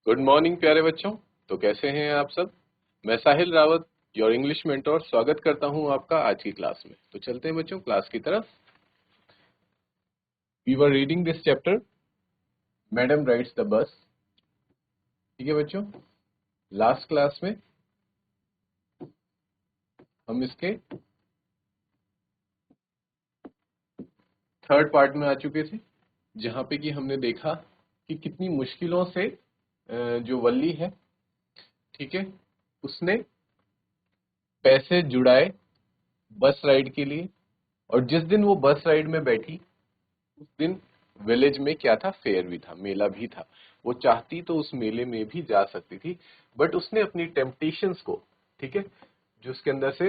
Good morning प्यारे बच्चों। तो कैसे हैं आप सब। मैं साहिल रावत, योर इंग्लिश मेंटोर, स्वागत करता हूं आपका आज की क्लास में। तो चलते हैं बच्चों क्लास की तरफ। We were reading this chapter, madam rides the bus. ठीक है बच्चों, लास्ट क्लास में हम इसके थर्ड पार्ट में आ चुके थे, जहां पे कि हमने देखा कि कितनी मुश्किलों से जो वल्ली है, ठीक है, उसने पैसे जुड़ाए बस राइड के लिए। और जिस दिन वो बस राइड में बैठी उस दिन विलेज में क्या था, फेयर भी था, मेला भी था। वो चाहती तो उस मेले में भी जा सकती थी, बट उसने अपनी टेम्पटेशंस को, ठीक है, जो उसके अंदर से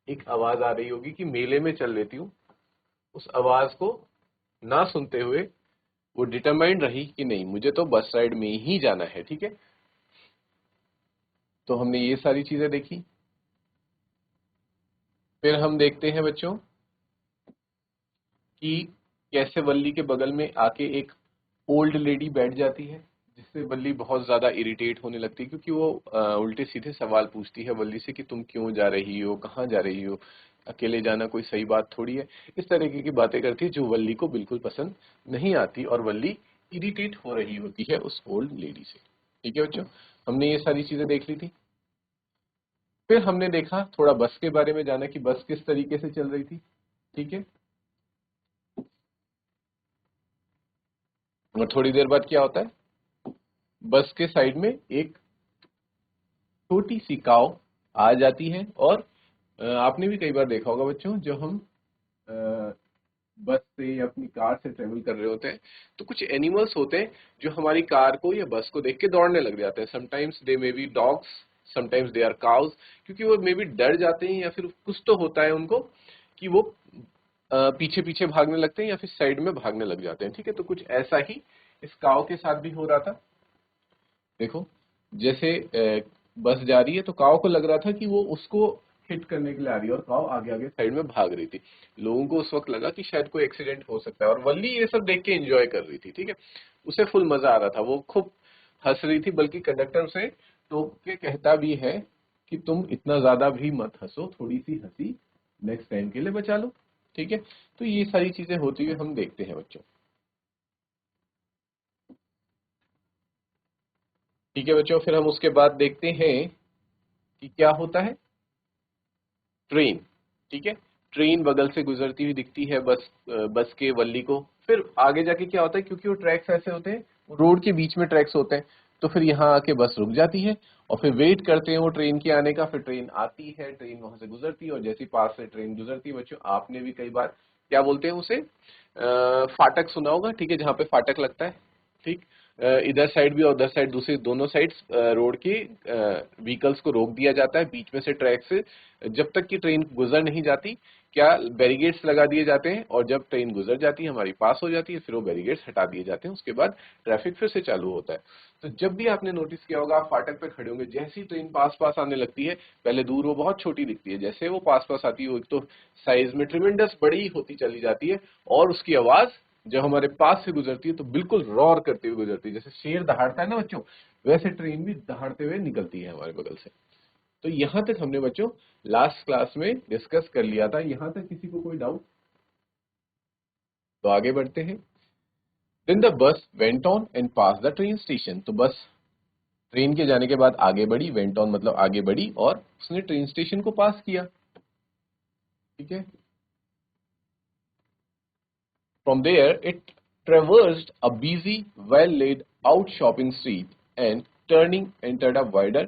एक आवाज आ रही होगी कि मेले में चल लेती हूँ, उस आवाज को ना सुनते हुए वो डिटरमाइंड रही कि नहीं, मुझे तो बस राइड में ही जाना है। ठीक है, तो हमने ये सारी चीजें देखी। फिर हम देखते हैं बच्चों कि कैसे वल्ली के बगल में आके एक ओल्ड लेडी बैठ जाती है, जिससे वल्ली बहुत ज्यादा इरिटेट होने लगती है, क्योंकि वो उल्टे सीधे सवाल पूछती है वल्ली से कि तुम क्यों जा रही हो, कहाँ जा रही हो, अकेले जाना कोई सही बात थोड़ी है। इस तरीके की बातें करती है जो वल्ली को बिल्कुल पसंद नहीं आती, और वल्ली इरिटेट हो रही होती है उस ओल्ड लेडी से। ठीक है बच्चों, हमने ये सारी चीजें देख ली थी। फिर हमने देखा थोड़ा बस के बारे में, जाना कि बस किस तरीके से चल रही थी। ठीक है, और थोड़ी देर बाद क्या होता है, बस के साइड में एक छोटी सी काव आ जाती है। और आपने भी कई बार देखा होगा बच्चों, जब हम अ, बस से या अपनी कार से ट्रेवल कर रहे होते हैं, तो कुछ एनिमल्स होते हैं जो हमारी कार को या बस को देख के दौड़ने लग जाते हैं। Sometimes they may be dogs, sometimes they are cows, क्योंकि वो मे बी डर जाते हैं, या फिर कुछ तो होता है उनको कि वो पीछे पीछे भागने लगते हैं या फिर साइड में भागने लग जाते हैं। ठीक है, तो कुछ ऐसा ही इस काव के साथ भी हो रहा था। देखो, जैसे बस जा रही है तो काव को लग रहा था कि वो उसको हिट करने के लिए आ रही है, और काव आगे आगे साइड में भाग रही थी। लोगों को उस वक्त लगा कि शायद कोई एक्सीडेंट हो सकता है, और वल्ली ये सब देख के एंजॉय कर रही थी। ठीक है, उसे फुल मजा आ रहा था, वो खूब हंस रही थी, बल्कि कंडक्टर उसे टोक के कहता भी है कि तुम इतना ज्यादा भी मत हंसो, थोड़ी सी हंसी नेक्स्ट टाइम के लिए बचा लो। ठीक है, तो ये सारी चीजें होती हुई हम देखते हैं बच्चों। ठीक है बच्चों, फिर हम उसके बाद देखते हैं कि क्या होता है। ट्रेन, ठीक है, ट्रेन बगल से गुजरती हुई दिखती है बस के वल्ली को। फिर आगे जाके क्या होता है, क्योंकि वो ट्रैक्स ऐसे होते हैं, रोड के बीच में ट्रैक्स होते हैं, तो फिर यहाँ आके बस रुक जाती है, और फिर वेट करते हैं वो ट्रेन के आने का। फिर ट्रेन आती है, ट्रेन वहां से गुजरती है, और जैसी पास से ट्रेन गुजरती है बच्चों, आपने भी कई बार क्या बोलते हैं उसे, फाटक सुना होगा। ठीक है, जहाँ पे फाटक लगता है, ठीक, इधर साइड भी और उधर साइड, दूसरी दोनों साइड्स रोड के व्हीकल्स को रोक दिया जाता है बीच में से ट्रैक से, जब तक कि ट्रेन गुजर नहीं जाती। क्या बैरिगेड्स लगा दिए जाते हैं, और जब ट्रेन गुजर जाती है, हमारी पास हो जाती है, फिर वो बैरिगेड्स हटा दिए जाते हैं, उसके बाद ट्रैफिक फिर से चालू होता है। तो जब भी आपने नोटिस किया होगा, आप फाटक पे खड़े होंगे, जैसी ट्रेन पास पास आने लगती है, पहले दूर वो बहुत छोटी दिखती है, जैसे वो पास पास आती है वो एक तो साइज में ट्रिमेंडस बड़ी होती चली जाती है, और उसकी आवाज जब हमारे पास से गुजरती है तो बिल्कुल रॉर करते हुए गुजरती है, जैसे शेर दहाड़ता है ना बच्चों, वैसे ट्रेन भी दहाड़ते हुए निकलती है हमारे बगल से। तो यहां तक हमने बच्चों लास्ट क्लास में डिस्कस कर लिया था। यहां तक किसी को कोई डाउट? तो आगे बढ़ते हैं। Then the bus went on and pass the train station. तो बस ट्रेन के जाने के बाद आगे बढ़ी, वेंट ऑन मतलब आगे बढ़ी, और उसने ट्रेन स्टेशन को पास किया। ठीक है, from there it traversed a busy, well laid out shopping street and turning entered a wider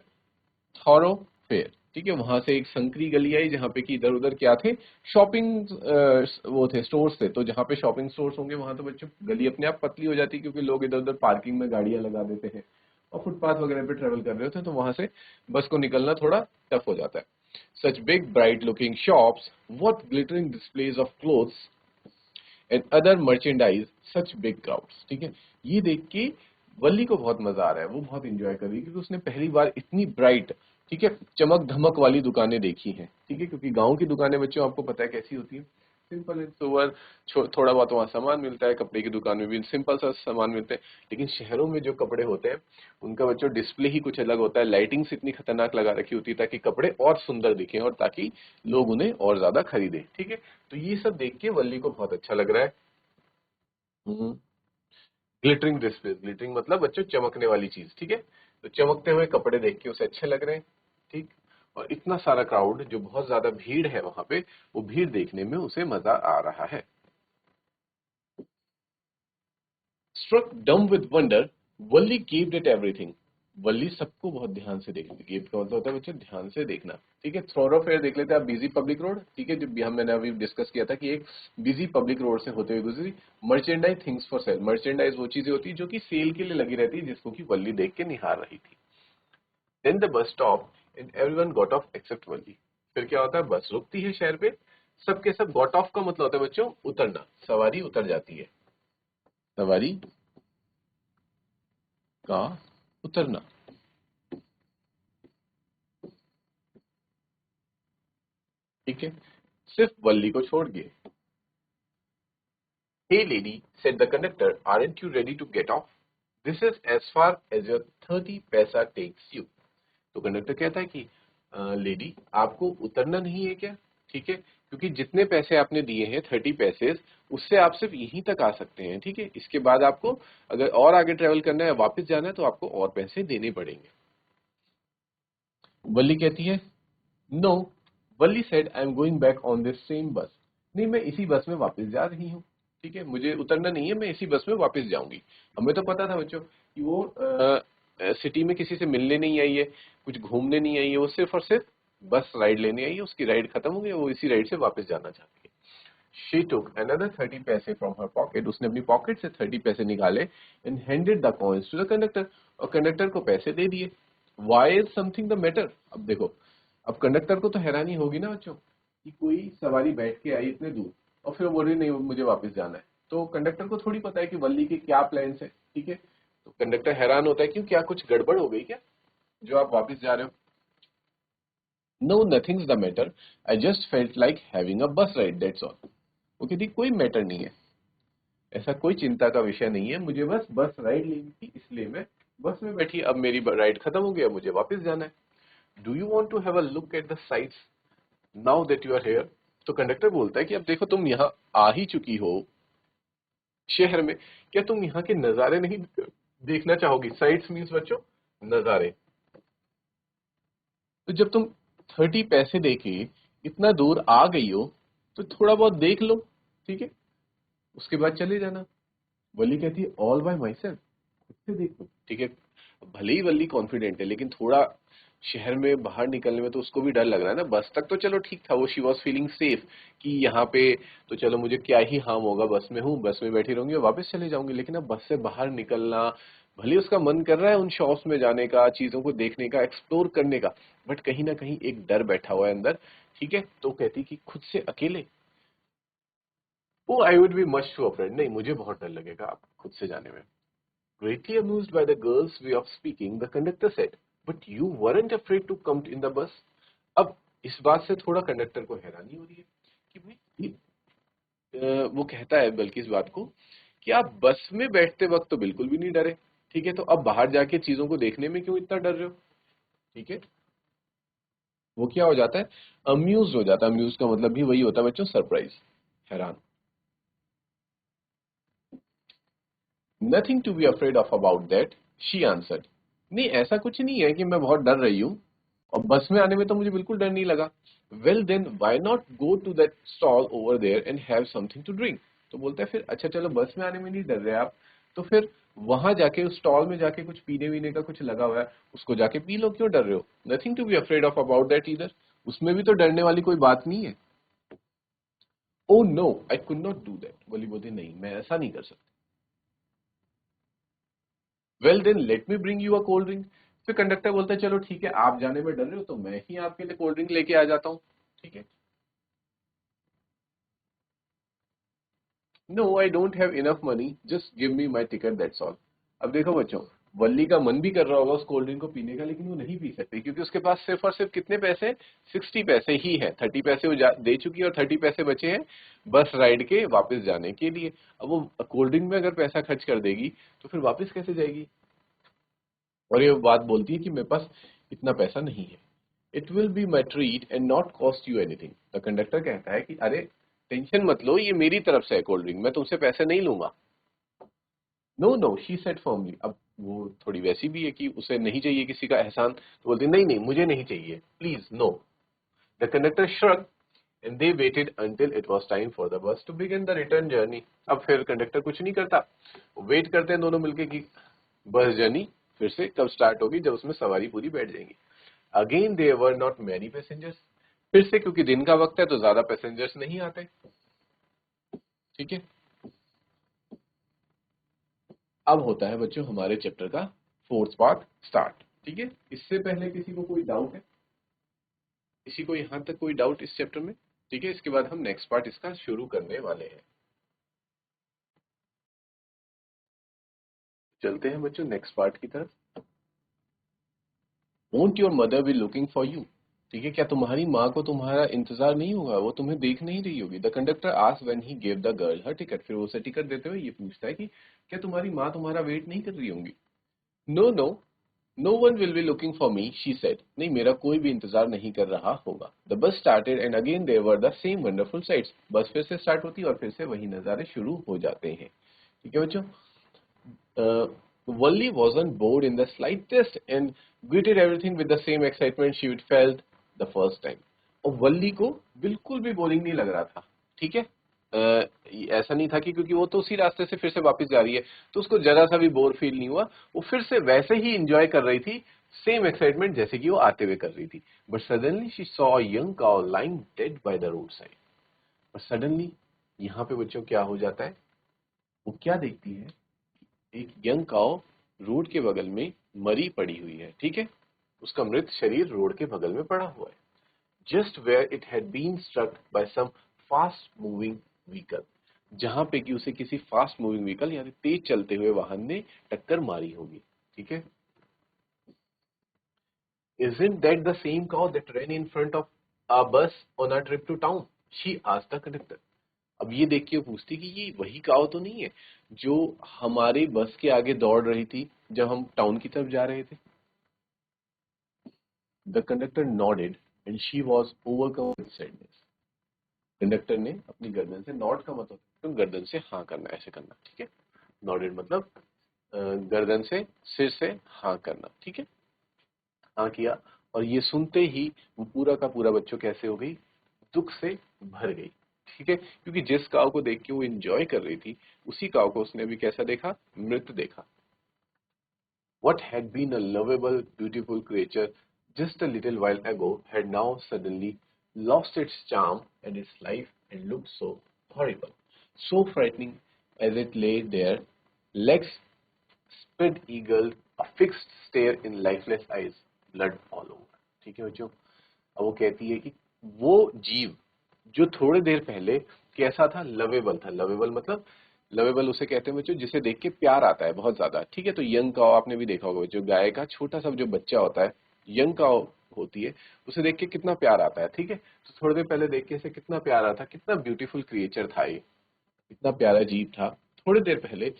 thoroughfare। ठीक है, वहां से एक संकरी गली आई, जहां पे कि इधर उधर क्या थे, शॉपिंग वो थे, स्टोर्स थे। तो जहां पे शॉपिंग स्टोर्स होंगे वहां तो बच्चों गली अपने आप पतली हो जाती है, क्योंकि लोग इधर उधर पार्किंग में गाड़ियां लगा देते हैं, और फुटपाथ वगैरह पे ट्रेवल कर रहे होते हैं, तो वहां से बस को निकलना थोड़ा टफ हो जाता है। Such big bright looking shops, what glittering displays of clothes and other merchandise, such big crowds. ठीक है, ये देख के वल्ली को बहुत मजा आ रहा है, वो बहुत इंजॉय कर रही है, क्योंकि उसने पहली बार इतनी ब्राइट, ठीक है, चमक धमक वाली दुकानें देखी हैं। ठीक है, क्योंकि गांव की दुकानें बच्चों आपको पता है कैसी होती है, सिंपल एंड सोबर। थोड़ा बहुत वहाँ सामान मिलता है, कपड़े की दुकान में भी सिंपल सा सामान मिलते हैं। लेकिन शहरों में जो कपड़े होते हैं उनका बच्चों डिस्प्ले ही कुछ अलग होता है, लाइटिंग्स इतनी खतरनाक लगा रखी होती है ताकि कपड़े और सुंदर दिखें और ताकि लोग उन्हें और ज्यादा खरीदें। ठीक है, तो ये सब देख के वल्ली को बहुत अच्छा लग रहा है। ग्लिटरिंग डिस्प्ले, ग्लिटरिंग मतलब बच्चों चमकने वाली चीज। ठीक है, तो चमकते हुए कपड़े देख के उसे अच्छे लग रहे हैं। ठीक, और इतना सारा क्राउड, जो बहुत ज्यादा भीड़ है वहां पे, वो भीड़ देखने में उसे मजा आ रहा है। Struck dumb with wonder, Valli gaved it everything. Valli सबको बहुत ध्यान से देखती, गेव का मतलब होता है बच्चों ध्यान से देखना। ठीक है, थॉरोफेयर देख लेते हैं आप, बिजी पब्लिक रोड। ठीक है, जो भी हम मैंने अभी डिस्कस किया था कि एक बिजी पब्लिक रोड से होते हुए गुजरी। Merchandise things for sale, merchandise वो चीजें होती है जो कि सेल के लिए लगी रहती है, जिसको कि वल्ली देख के निहार रही थी। Then the bus stop and everyone got off except Valli. फिर क्या होता है, बस रुकती है शहर पे, सबके सब गॉट ऑफ का मतलब होता है बच्चों उतरना, सवारी उतर जाती है, सवारी का उतरना। ठीक है, सिर्फ वल्ली को छोड़ के। Hey lady, said the conductor, aren't you ready to get off? This is as far as your 30 पैसा takes you. तो कंडक्टर कहता है कि लेडी आपको उतरना नहीं है क्या? ठीक है, क्योंकि जितने पैसे आपने दिए हैं 30 पैसे, उससे आप सिर्फ यहीं तक आ सकते हैं। ठीक है, इसके बाद आपको अगर और आगे ट्रेवल करना है, वापस जाना है, तो आपको और पैसे देने पड़ेंगे। वल्ली कहती है no, Valli said I am going back on this same bus. नहीं, मैं इसी बस में वापस जा रही हूँ। ठीक है, मुझे उतरना नहीं है, मैं इसी बस में वापस जाऊंगी। हमें तो पता था बच्चों कि वो सिटी में किसी से मिलने नहीं आई है, कुछ घूमने नहीं आई है, वो सिर्फ और सिर्फ बस राइड लेने आई है। उसकी राइड खत्म हो गई, वो इसी राइड से वापस जाना चाहती है। शी टुक अनदर 30 पैसे फ्रॉम हर पॉकेट, उसने अपनी पॉकेट से 30 पैसे निकाले and handed the coins to the conductor, और कंडक्टर को पैसे दे दिए। Why is something the matter? अब देखो, अब कंडक्टर को तो हैरानी होगी ना बच्चों कि कोई सवारी बैठ के आई इतने दूर और फिर बोल रही नहीं मुझे वापस जाना है। तो कंडक्टर को थोड़ी पता है कि वल्ली के क्या प्लान्स है। ठीक है, तो कंडक्टर हैरान होता है, क्यों, क्या कुछ गड़बड़ हो गई क्या जो आप वापस जा रहे हो? No, nothing's the matter, I just felt like having a bus ride, that's all. वो कहती कोई मैटर नहीं है, ऐसा कोई चिंता का विषय नहीं है, मुझे बस बस राइड लेनी थी, इसलिए मैं बस में बैठी। अब मेरी राइड खत्म हो गया, मुझे वापस जाना है। Do you want to have a look at the sights now that you are here? तो कंडक्टर बोलता है कि अब देखो तुम यहाँ आ ही चुकी हो शहर में, क्या तुम यहाँ के नजारे नहीं देखना चाहोगी? साइट्स मीन्स बच्चों नजारे। तो जब तुम 30 पैसे देके इतना दूर आ गई हो तो थोड़ा बहुत देख लो। ठीक है, उसके बाद चले जाना। वली कहती है ऑल बाय माई सेल्फ, खुद से देख लो। ठीक है, भले ही वल्ली कॉन्फिडेंट है, लेकिन थोड़ा शहर में बाहर निकलने में तो उसको भी डर लग रहा है ना। बस तक तो चलो ठीक था, वो शी वॉज फीलिंग सेफ कि यहाँ पे तो चलो मुझे क्या ही हार्म होगा, बस में हूँ, बस में बैठी रहूंगी और वापस चले जाऊंगी। लेकिन अब बस से बाहर निकलना, भले उसका मन कर रहा है उन शॉप्स में जाने का, चीजों को देखने का, एक्सप्लोर करने का, बट कहीं ना कहीं एक डर बैठा हुआ है अंदर। ठीक है, तो कहती कि खुद से अकेले, oh I would be much too afraid, नहीं मुझे बहुत डर लगेगा आप खुद से जाने में। Greatly amused by the girl's way of speaking, the conductor said, "But you weren't afraid to come in the bus?" अब इस बात से थोड़ा कंडक्टर को हैरानी हो रही है कि भाई वो कहता है बल्कि इस बात को कि आप बस में बैठते वक्त तो बिल्कुल भी नहीं डरे। ठीक है, तो अब बाहर जाके चीजों को देखने में क्यों इतना डर रहे हो? ठीक है, वो क्या हो जाता है, अम्यूज हो जाता है। अम्यूज का मतलब भी वही होता है बच्चों, सरप्राइज, हैरान। Nothing to be afraid of about that, she answered. नहीं, ऐसा कुछ नहीं है कि मैं बहुत डर रही हूँ, और बस में आने में तो मुझे बिल्कुल डर नहीं लगा। Well then why not go to that stall over there and have something to drink? तो बोलता है फिर अच्छा चलो, बस में आने में नहीं डर रहे आप, तो फिर वहां जाके उस स्टॉल में जाके कुछ पीने वीने का कुछ लगा हुआ है, उसको जाके पी लो, क्यों डर रहे हो? Nothing to be afraid of about that इधर, उसमें भी तो डरने वाली कोई बात नहीं है। Oh no, I could not do that, बोली बोलती नहीं मैं ऐसा नहीं कर सकती। Well then let me bring you a cold drink. फिर कंडक्टर बोलता है चलो ठीक है, आप जाने में डर रहे हो तो मैं ही आपके लिए कोल्ड ड्रिंक लेके आ जाता हूँ। ठीक है, no I don't have enough money, just give me my ticket, that's all. अब देखो बच्चों, वल्ली का मन भी कर रहा होगा उस कोल्ड ड्रिंक को पीने का, लेकिन वो नहीं पी सकती क्योंकि उसके पास सिर्फ और सिर्फ कितने पैसे, 60 पैसे ही है। 30 पैसे वो दे चुकी है और 30 पैसे बचे हैं बस राइड के वापस जाने के लिए। अब वो कोल्ड ड्रिंक में अगर पैसा खर्च कर देगी तो फिर वापस कैसे जाएगी? और ये बात बोलती है कि मेरे पास इतना पैसा नहीं है। It will be my treat and not cost you anything. The conductor कहता है कि अरे टेंशन मत लो, ये मेरी तरफ से है कोल्ड ड्रिंक, मैं तुमसे पैसे नहीं लूंगा। No no she said firmly. अब वो थोड़ी वैसी भी है कि उसे नहीं चाहिए किसी का एहसान, तो बोलती नहीं नहीं मुझे नहीं चाहिए, please no. The conductor shrug and they waited until it was time for the bus to begin the return journey. अब फिर कंडक्टर कुछ नहीं करता, वेट करते हैं दोनों मिलके कि बस जर्नी फिर से कब स्टार्ट होगी, जब उसमें सवारी पूरी बैठ जाएंगी। Again there were not many passengers. फिर से क्योंकि दिन का वक्त है तो ज्यादा पैसेंजर्स नहीं आते। ठीक है, अब होता है बच्चों हमारे चैप्टर का फोर्थ पार्ट स्टार्ट। ठीक है, इससे पहले किसी को कोई डाउट है? किसी को यहां तक कोई डाउट इस चैप्टर में? ठीक है, इसके बाद हम नेक्स्ट पार्ट इसका शुरू करने वाले हैं। चलते हैं बच्चों नेक्स्ट पार्ट की तरफ। Won't your mother B looking for you. ठीक है, क्या तुम्हारी माँ को तुम्हारा इंतजार नहीं होगा, वो तुम्हें देख नहीं रही होगी? The conductor asked when he give the girl her ticket. फिर वो उसे टिकट देते हुए ये पूछता है कि क्या तुम्हारी माँ तुम्हारा वेट नहीं कर रही होंगी? No no, no one will be looking for me she said. नहीं, मेरा कोई भी इंतजार नहीं कर रहा होगा। The bus started and again there were the same wonderful sights. बस फिर से स्टार्ट होती है और फिर से वही नजारे शुरू हो जाते हैं। ठीक है बच्चों, Wally wasn't bored in the slightest and greeted everything with the same excitement she had felt the first time. और वल्ली को बिल्कुल भी बोरिंग नहीं लग रहा था। ठीक है, ऐसा नहीं था कि क्योंकि वो तो उसी रास्ते से फिर से वापस जा रही है तो उसको जरा सा भी बोर फील नहीं हुआ। वो फिर से वैसे ही एंजॉय कर रही थी, सेम एक्साइटमेंट जैसे कि वो आते हुए कर रही थी। But suddenly she saw a young cow lying dead by the road side. But suddenly यहाँ पे बच्चों क्या हो जाता है, वो क्या देखती है? एक यंग काउ रोड के बगल में मरी पड़ी हुई है। ठीक है, उसका मृत शरीर रोड के बगल में पड़ा हुआ है। Just where it had been struck by some fast moving vehicle. जहां पे कि उसे किसी फास्ट मूविंग व्हीकल यानी तेज चलते हुए वाहन ने टक्कर मारी होगी। ठीक है, isn't that the same cow that ran in front of a bus on our trip to town? She asked the conductor. अब ये देख के पूछती कि ये वही काव तो नहीं है जो हमारे बस के आगे दौड़ रही थी जब हम टाउन की तरफ जा रहे थे? The conductor nodded and she was overcome with sadness. Conductor ने अपनी गर्दन से, नॉड का मतलब तो गर्दन से हाँ करना, ऐसे करना। ठीक है, नॉडेड मतलब गर्दन से, सिर से हाँ करना। ठीक है, हाँ किया। और ये सुनते ही वो पूरा का पूरा बच्चों कैसे हो गई, दुख से भर गई। ठीक है, क्योंकि जिस काव को देख के वो एंजॉय कर रही थी उसी काव को उसने भी कैसा देखा, मृत देखा। What had been a lovable, beautiful creature just a little while ago had now suddenly lost its charm and its life and looked so horrible, so frightening as it lay there, legs spread eagle, a fixed stare in lifeless eyes, blood all over. ठीक है बच्चों, अब वो कहती है कि वो जीव जो थोड़ी देर पहले कैसा था, लवेबल था। लवेबल मतलब, लवेबल उसे कहते हैं बच्चों जिसे देख के प्यार आता है बहुत ज्यादा। ठीक है, तो यंग काऊ आपने भी देखा होगा बच्चों, गाय का छोटा सा जो बच्चा होता है, यंग काऊ होती है, उसे देख के कितना प्यार आता है। ठीक है, तो थोड़ी देर पहले देख के इसे कितना प्यार आता था, कितना ब्यूटीफुल क्रिएचर था ये, कितना प्यारा जीव था थोड़ी देर पहले।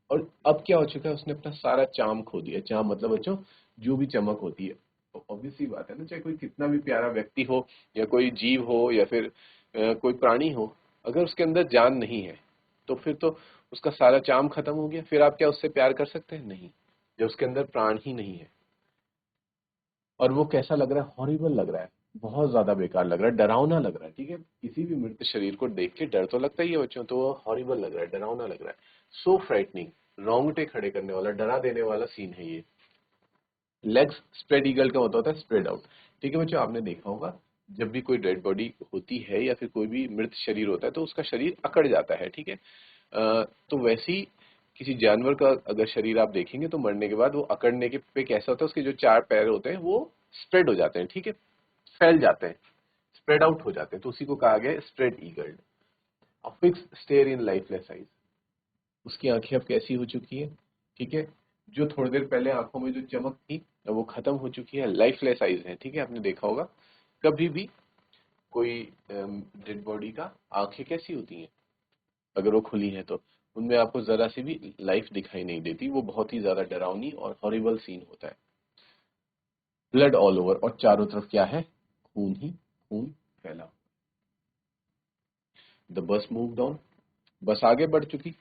और अब क्या हो चुका है, उसने अपना सारा चार्म खो दिया। चार्म मतलब बच्चों जो भी चमक होती है। तो ऑब्वियस सी बात है ना, चाहे कोई कितना भी प्यारा व्यक्ति हो या कोई जीव हो या फिर कोई प्राणी हो, अगर उसके अंदर जान नहीं है तो फिर तो उसका सारा चार्म खत्म हो गया। फिर आप क्या उससे प्यार कर सकते हैं? नहीं, जब उसके अंदर प्राण ही नहीं है। और वो कैसा लग रहा है, हॉरिबल लग रहा है, बहुत ज्यादा बेकार लग रहा है, डरावना लग रहा है। ठीक है, किसी भी मृत शरीर को देख के डर तो लगता ही है बच्चों, तो वो हॉरिबल लग रहा है, डरावना लग रहा है। सो फ्राइटनिंग, रोंगटे खड़े करने वाला, डरा देने वाला सीन है ये। लेग्स स्प्रेड ईगल का मतलब होता है स्प्रेड आउट। ठीक है बच्चों, आपने देखा होगा जब भी कोई डेड बॉडी होती है या फिर कोई भी मृत शरीर होता है तो उसका शरीर अकड़ जाता है। ठीक है, तो वैसे ही किसी जानवर का अगर शरीर आप देखेंगे तो मरने के बाद वो अकड़ने के पे कैसा होता है, उसके जो चार पैर होते हैं वो स्प्रेड हो जाते हैं। ठीक है, फैल जाते हैं, स्प्रेड आउट हो जाते हैं, तो उसी को कहा गया स्प्रेड ईगल्ड। फिक्स स्टेयर इन लाइफलेस आइज, उसकी आंखें अब कैसी हो चुकी है? ठीक है, जो थोड़ी देर पहले आंखों में जो चमक थी वो खत्म हो चुकी है, लाइफलेस आइज है। ठीक है, आपने देखा होगा कभी भी कोई डेड बॉडी का आंखें कैसी होती हैं, अगर वो खुली है तो उनमें आपको जरा सी भी लाइफ दिखाई नहीं देती, वो बहुत ही ज्यादा डरावनी और हॉरिबल सीन होता है। ब्लड ऑल ओवर, और चारों तरफ क्या है, खून ही खून फैला। द बस मूव्ड ऑन, बस आगे बढ़ चुकी।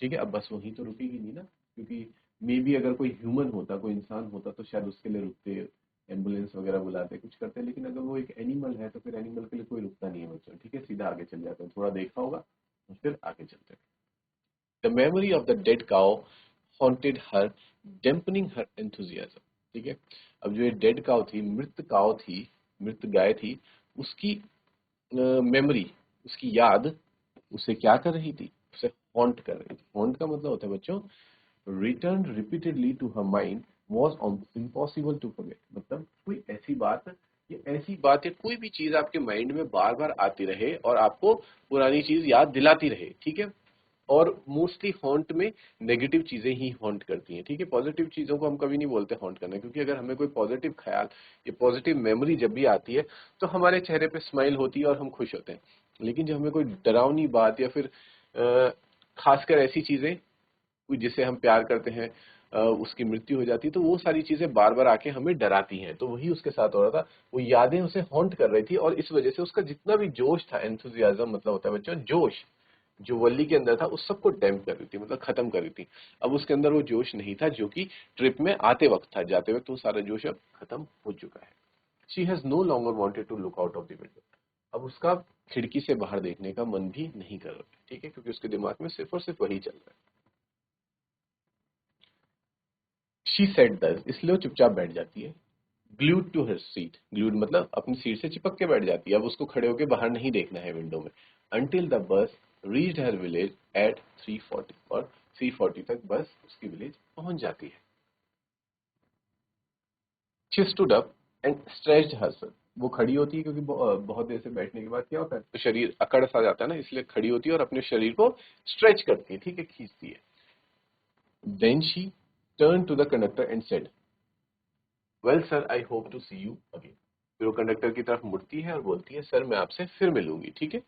ठीक है, अब बस वहीं तो रुकेगी नहीं ना, क्योंकि मे बी अगर कोई ह्यूमन होता, कोई इंसान होता तो शायद उसके लिए रुकते, एम्बुलेंस वगैरह बुलाते, कुछ करते, लेकिन अगर वो एक एनिमल है तो फिर एनिमल के लिए कोई रुकता नहीं है बच्चों। ठीक है, सीधा आगे चल जाते हैं, थोड़ा देखा होगा और फिर आगे चलते हैं। The memory of the dead cow haunted her, dampening her enthusiasm. ठीक है, अब जो ये डेड काउ थी, मृत काउ थी, मृत गाय थी, उसकी मेमोरी, उसकी याद उसे क्या कर रही थी, उसे हॉन्ट कर रही थी। हॉन्ट का मतलब होता है बच्चों, return repeatedly to her mind was impossible to forget. मतलब कोई ऐसी बात, ये ऐसी बात है, कोई भी चीज आपके माइंड में बार बार आती रहे और आपको पुरानी चीज याद दिलाती रहे। ठीक है, और मोस्टली हॉन्ट में नेगेटिव चीजें ही हॉन्ट करती हैं। ठीक है, पॉजिटिव चीजों को हम कभी नहीं बोलते हॉन्ट करना, क्योंकि अगर हमें कोई पॉजिटिव ख्याल या पॉजिटिव मेमोरी जब भी आती है तो हमारे चेहरे पे स्माइल होती है और हम खुश होते हैं। लेकिन जब हमें कोई डरावनी बात या फिर खासकर ऐसी चीजें, कोई जिसे हम प्यार करते हैं, उसकी मृत्यु हो जाती है, तो वो सारी चीजें बार बार आके हमें डराती हैं। तो वही उसके साथ हो रहा था, वो यादें उसे हॉन्ट कर रही थी और इस वजह से उसका जितना भी जोश था, एंथुजियाज्म मतलब होता है बच्चों जोश, जो वल्ली के अंदर था उस सबको डैम्प कर रही थी, मतलब खत्म कर रही थी। अब उसके अंदर वो जोश नहीं था जो कि ट्रिप में आते वक्त था, जाते वक्त वो सारा जोश अब खत्म हो चुका है। She has no longer wanted to look out of the window, अब उसका खिड़की से बाहर देखने का मन भी नहीं कर रहा है। ठीक है, क्योंकि उसके दिमाग में सिर्फ और सिर्फ वही चल रहा है। शी सेड दैट, इसलिए वो चुपचाप बैठ जाती है। Glued to her seat, glued मतलब अपनी सीट से चिपक के बैठ जाती है, अब उसको खड़े होकर बाहर नहीं देखना है विंडो में। Until the bus reached her village at 3:40, और 3:40 तक बस उसकी विलेज पहुंच जाती है। She stood up and stretched herself, वो खड़ी होती है क्योंकि बहुत देर से बैठने के बाद क्या होता है, तो शरीर अकड़ सा जाता है ना, इसलिए खड़ी होती है और अपने शरीर को स्ट्रेच करती है। ठीक है, खींचती है। Then she turn to the conductor and said, well sir, I hope to see you again. फिर वो कंडक्टर की तरफ मुड़ती है और बोलती है, सर मैं आपसे फिर मिलूंगी। ठीक है,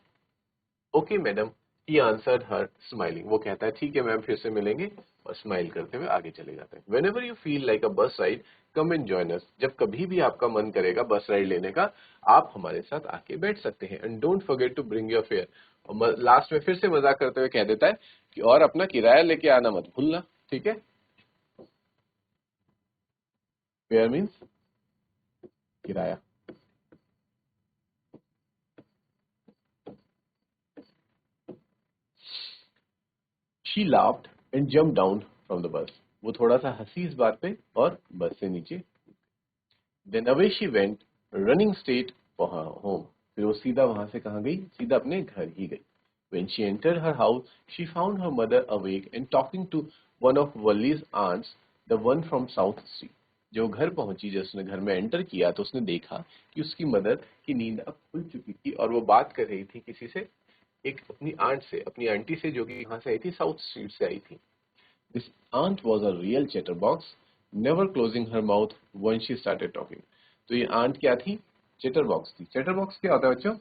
okay madam, he answered her smiling, वो कहता है ठीक है मैम, फिर से मिलेंगे, और स्माइल करते हुए आगे चले जाते हैं। Whenever you feel like a bus ride come and join us, जब कभी भी आपका मन करेगा बस राइड लेने का, आप हमारे साथ आके बैठ सकते हैं। And don't forget to bring your fare, और लास्ट में फिर से मजाक करते हुए कह देता है कि और अपना किराया लेके आना मत भूलना। ठीक है, फेयर मीन्स किराया। She laughed and jump down from the bus, वो थोड़ा सा हंसी इस बात पे और बस से नीचे। Then away she went running straight for her home, फिर वो सीधा वहां से कहाँ गई, सीधा अपने घर ही गई। When she entered her house, she found her mother awake and talking to one of Wally's aunts, the one from South Street. जो घर पहुंची, जब उसने घर में एंटर किया तो उसने देखा कि उसकी मदर की नींद अब खुल चुकी थी और वो बात कर रही थी किसी से, एक अपनी आंट से, अपनी आंटी से, जो कि कहाँ से आई थी, साउथ स्ट्रीट से आई थी। This aunt was a real chatterbox, never closing her mouth once she started talking. तो ये आंट क्या थी, चैटरबॉक्स थी। चैटरबॉक्स क्या होता है बच्चों,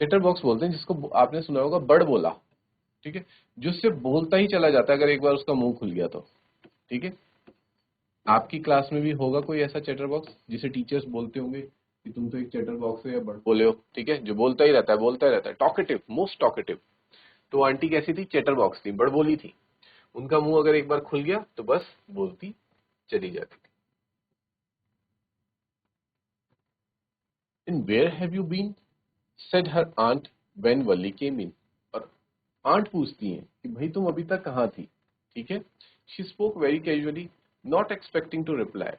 चैटरबॉक्स बोलते हैं जिसको आपने सुना होगा बड़ बोला। ठीक है, जो सिर्फ बोलता ही चला जाता है अगर एक बार उसका मुंह खुल गया तो। ठीक है, आपकी क्लास में भी होगा कोई ऐसा चैटरबॉक्स जिसे टीचर्स बोलते होंगे कि तुम तो एक चैटरबॉक्स हो या बड़ बोले हो। ठीक है, जो बोलता ही रहता है, बोलता ही रहता है, टॉकेटिव, मोस्ट टॉकेटिव। तो आंटी कैसी थी, चैटरबॉक्स थी, बड़बोली थी। उनका मुंह अगर एक बार खुल गया तो बस बोलती चली जाती थी। In where have you been, said her aunt when Valli came in, और आंट पूछती हैं कि भाई तुम अभी तक कहाँ थी। ठीक है, she spoke very casually, not expecting to reply,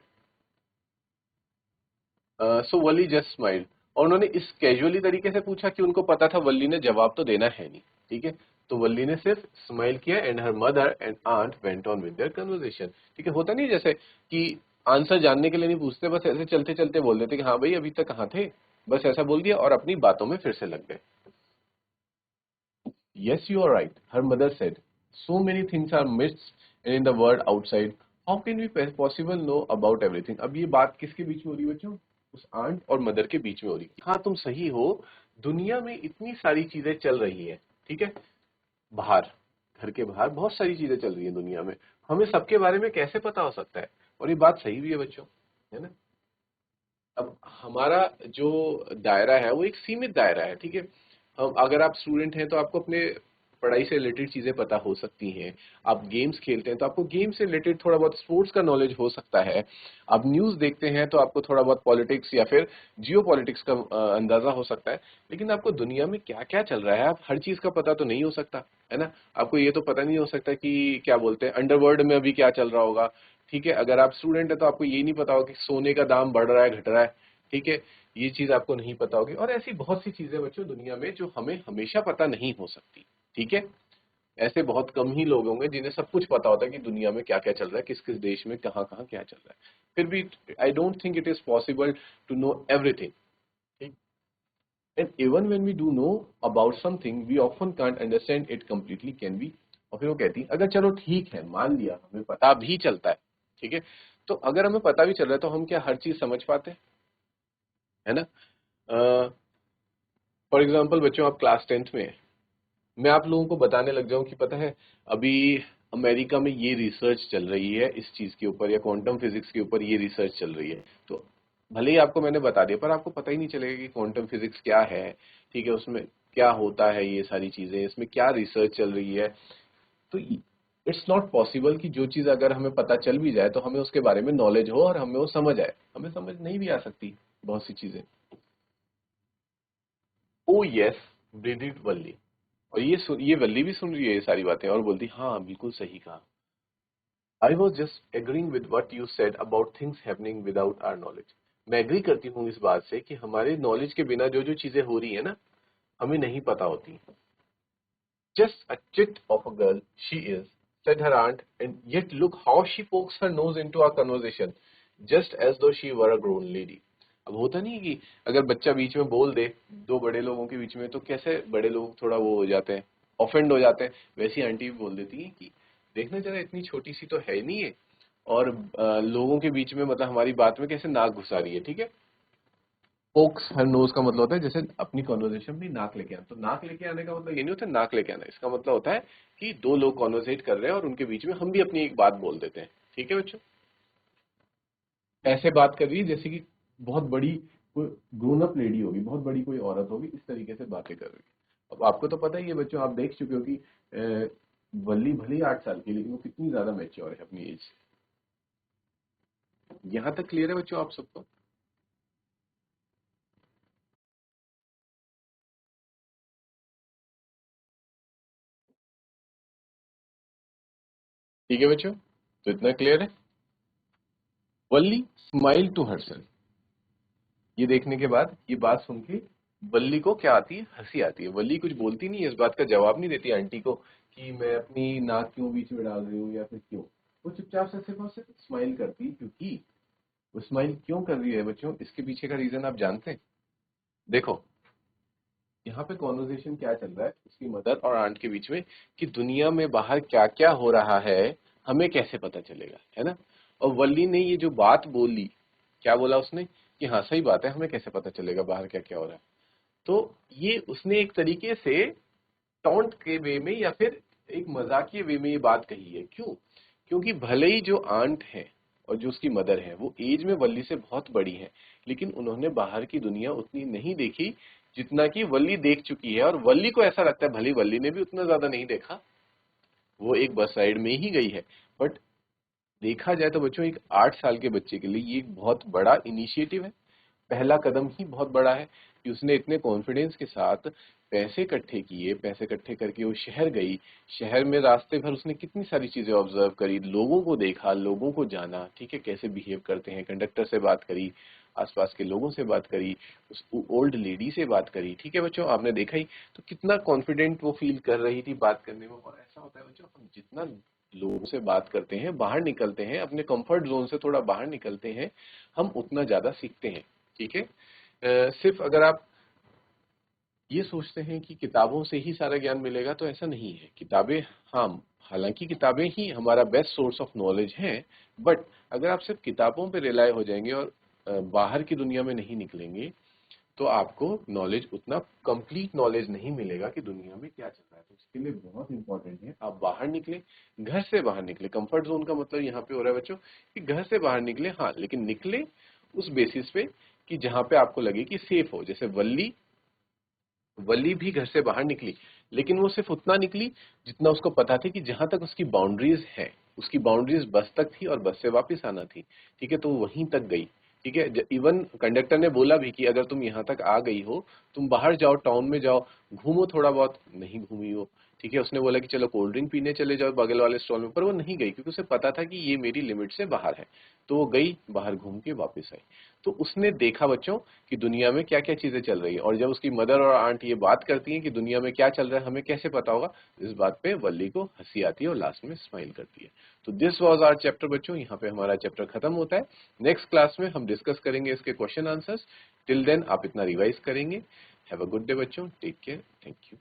so Valli just smiled, और उन्होंने इस कैजुअली तरीके से पूछा कि उनको पता था वल्ली ने जवाब तो देना है नहीं। ठीक है, तो वल्ली ने सिर्फ स्माइल किया and her mother and aunt went on with their conversation. ठीक है, होता नहीं जैसे कि आंसर जानने के लिए नहीं पूछते, बस ऐसे चलते चलते बोल देते कि हाँ भाई अभी तक कहाँ थे, बस ऐसा बोल दिया और अपनी बातों में फिर से लग गए। Yes, you are right, her mother said. So many things are missed in the world outside. How can we possible know about everything. अब ये बात किसके बीच में हो रही है बच्चों, उस आंट और मदर के बीच में हो रही है। हाँ तुम सही हो, दुनिया में इतनी सारी चीजें चल रही है, ठीक है, बाहर, घर के बाहर बहुत सारी चीजें चल रही है दुनिया में, हमें सबके बारे में कैसे पता हो सकता है। और ये बात सही भी है बच्चों, है ना। अब हमारा जो दायरा है वो एक सीमित दायरा है, ठीक है। हम अगर आप स्टूडेंट हैं तो आपको अपने पढ़ाई से रिलेटेड चीजें पता हो सकती हैं। आप गेम्स खेलते हैं तो आपको गेम से रिलेटेड थोड़ा बहुत स्पोर्ट्स का नॉलेज हो सकता है। आप न्यूज़ देखते हैं तो आपको थोड़ा बहुत पॉलिटिक्स या फिर जियो पॉलिटिक्स का अंदाजा हो सकता है। लेकिन आपको दुनिया में क्या क्या चल रहा है, आप हर चीज का पता तो नहीं हो सकता, है ना। आपको ये तो पता नहीं हो सकता कि क्या बोलते हैं अंडरवर्ल्ड में अभी क्या चल रहा होगा, ठीक है। अगर आप स्टूडेंट है तो आपको ये नहीं पता होगा कि सोने का दाम बढ़ रहा है घट रहा है, ठीक है। ये चीज आपको नहीं पता होगी। और ऐसी बहुत सी चीजें बच्चों दुनिया में जो हमें हमेशा पता नहीं हो सकती, ठीक है। ऐसे बहुत कम ही लोग होंगे जिन्हें सब कुछ पता होता है कि दुनिया में क्या क्या चल रहा है, किस किस देश में कहाँ कहाँ क्या चल रहा है। फिर भी I don't think it is possible to know everything, ठीक। And even when we do know about something we often can't understand it completely can be. और फिर वो कहती है अगर चलो ठीक है मान लिया हमें पता भी चलता है, ठीक है, तो अगर हमें पता भी चल रहा है तो हम क्या हर चीज समझ पाते हैं, है ना। फॉर एग्जाम्पल बच्चों आप क्लास 10th में हैं, मैं आप लोगों को बताने लग जाऊं कि पता है अभी अमेरिका में ये रिसर्च चल रही है इस चीज के ऊपर, या क्वांटम फिजिक्स के ऊपर ये रिसर्च चल रही है, तो भले ही आपको मैंने बता दिया पर आपको पता ही नहीं चलेगा कि क्वांटम फिजिक्स क्या है, ठीक है, उसमें क्या होता है, ये सारी चीजें इसमें क्या रिसर्च चल रही है। तो इट्स नॉट पॉसिबल कि जो चीज अगर हमें पता चल भी जाए तो हमें उसके बारे में नॉलेज हो और हमें वो समझ आए, हमें समझ नहीं भी आ सकती बहुत सी चीजें। ओ यस, ब्रीडिड वल्ली। और ये वल्ली भी सुन रही है ये सारी बातें और बोलती हाँ बिल्कुल सही कहा। I was just agreeing with what you said about things happening without our knowledge. मैं एग्री करती हूँ इस बात से कि हमारे नॉलेज के बिना जो जो चीजें हो रही है ना हमें नहीं पता होती। Just a chit of a girl she is, said her aunt, and yet look how she pokes her nose into our conversation, just as though she were a grown lady. अब होता नहीं है कि अगर बच्चा बीच में बोल दे दो बड़े लोगों के बीच में तो कैसे बड़े लोग थोड़ा वो हो जाते हैं, ऑफेंड हो जाते हैं, वैसी आंटी भी बोल देती है कि देखना जरा इतनी छोटी सी तो है नहीं है, और लोगों के बीच में मतलब हमारी बात में कैसे नाक घुसा रही है, ठीक है। पोक्स हर नोज का मतलब होता है जैसे अपनी कॉन्वर्जेशन में नाक लेके आना, तो नाक लेके आने का मतलब ये नहीं होता नाक लेके आना, इसका मतलब होता है कि दो लोग कॉन्वर्सेट कर रहे हैं और उनके बीच में हम भी अपनी एक बात बोल देते हैं, ठीक है बच्चों। ऐसे बात कर रही है जैसे कि बहुत बड़ी कोई ग्रोन अप लेडी होगी, बहुत बड़ी कोई औरत होगी, इस तरीके से बातें कर रही है। अब आपको तो पता ही है बच्चों, आप देख चुके हो कि वल्ली भले ही 8 साल की लेकिन वो कितनी ज्यादा मैच्योर है अपनी एज से। यहाँ तक क्लियर है बच्चों आप सबको। ठीक है बच्चों, तो इतना क्लियर है। वल्ली स्माइल टू हरसेल्फ। ये देखने के बाद ये बात सुन के वल्ली को क्या आती है, हंसी आती है। वल्ली कुछ बोलती नहीं है, इस बात का जवाब नहीं देती आंटी को कि मैं अपनी नाक क्यों बीच में डाल रही हूँ या फिर क्यों। वो चुपचाप से सिर्फ और सिर्फ स्माइल करती है, क्योंकि वो स्माइल क्यों कर रही है बच्चों, इसके पीछे का रीजन आप जानते हैं। देखो यहाँ पे कॉन्वर्जेशन क्या चल रहा है उसकी मदर और आंट के बीच में, कि दुनिया में बाहर क्या क्या हो रहा है हमें कैसे पता चलेगा, है ना। और वल्ली ने ये जो बात बोली, क्या बोला उसने कि हाँ सही बात है, हमें कैसे पता चलेगा बाहर क्या क्या हो रहा है। तो ये उसने एक तरीके से टॉन्ट के वे में या फिर एक मजाकिये वे में ये बात कही है। क्यों? क्योंकि भले ही जो आंट है और जो उसकी मदर है वो एज में वल्ली से बहुत बड़ी है, लेकिन उन्होंने बाहर की दुनिया उतनी नहीं देखी जितना कि वल्ली देख चुकी है। और वल्ली को ऐसा लगता है भले वल्ली ने भी उतना ज्यादा नहीं देखा, वो एक बस साइड में ही गई है, बट देखा जाए तो बच्चों एक 8 साल के बच्चे के लिए ये एक बहुत बड़ा इनिशिएटिव है। पहला कदम ही बहुत बड़ा है कि उसने इतने कॉन्फिडेंस के साथ पैसे इकट्ठे किए, पैसे इकट्ठे करके वो शहर गई। शहर में रास्ते भर उसने कितनी सारी चीजें ऑब्जर्व करी, लोगों को देखा, लोगों को जाना, ठीक है, कैसे बिहेव करते हैं, कंडक्टर से बात करी, आसपास के लोगों से बात करी, उस ओल्ड लेडी से बात करी, ठीक है बच्चों, आपने देखा ही। तो कितना कॉन्फिडेंट वो फील कर रही थी बात करने में। और ऐसा होता है बच्चों, हम जितना लोगों से बात करते हैं, बाहर निकलते हैं, अपने कंफर्ट जोन से थोड़ा बाहर निकलते हैं, हम उतना ज्यादा सीखते हैं, ठीक है। सिर्फ अगर आप ये सोचते हैं कि किताबों से ही सारा ज्ञान मिलेगा तो ऐसा नहीं है। किताबें हाँ हालांकि किताबें ही हमारा बेस्ट सोर्स ऑफ नॉलेज हैं, बट अगर आप सिर्फ किताबों पे रिलाय हो जाएंगे और बाहर की दुनिया में नहीं निकलेंगे तो आपको नॉलेज उतना कंप्लीट नॉलेज नहीं मिलेगा कि दुनिया में क्या चल रहा है। तो इसके लिए बहुत इंपॉर्टेंट है आप बाहर निकले, घर से बाहर निकले। कंफर्ट जोन का मतलब यहाँ पे हो रहा है बच्चों कि घर से बाहर निकले, हाँ, लेकिन निकले उस बेसिस पे कि जहां पे आपको लगे कि सेफ हो। जैसे वल्ली वल्ली भी घर से बाहर निकली, लेकिन वो सिर्फ उतना निकली जितना उसको पता थी कि जहां तक उसकी बाउंड्रीज है, उसकी बाउंड्रीज बस तक थी और बस से वापस आना थी। ठीक है, तो वो वहीं तक गई। ठीक है, इवन कंडक्टर ने बोला भी कि अगर तुम यहाँ तक आ गई हो, तुम बाहर जाओ, टाउन में जाओ, घूमो थोड़ा बहुत। नहीं घूमी वो। ठीक है, उसने बोला कि चलो कोल्ड ड्रिंक पीने चले जाओ बगल वाले स्टॉल में, पर वो नहीं गई क्योंकि उसे पता था कि ये मेरी लिमिट से बाहर है। तो वो गई, बाहर घूम के वापस आई। तो उसने देखा बच्चों कि दुनिया में क्या क्या चीजें चल रही है। और जब उसकी मदर और आंट ये बात करती हैं कि दुनिया में क्या चल रहा है, हमें कैसे पता होगा, इस बात पे वल्ली को हंसी आती है और लास्ट में स्माइल करती है। तो दिस वाज आवर चैप्टर बच्चों, यहाँ पे हमारा चैप्टर खत्म होता है। नेक्स्ट क्लास में हम डिस्कस करेंगे इसके क्वेश्चन आंसर्स। टिल देन आप इतना रिवाइज करेंगे। हैव अ गुड डे बच्चों, टेक केयर, थैंक यू।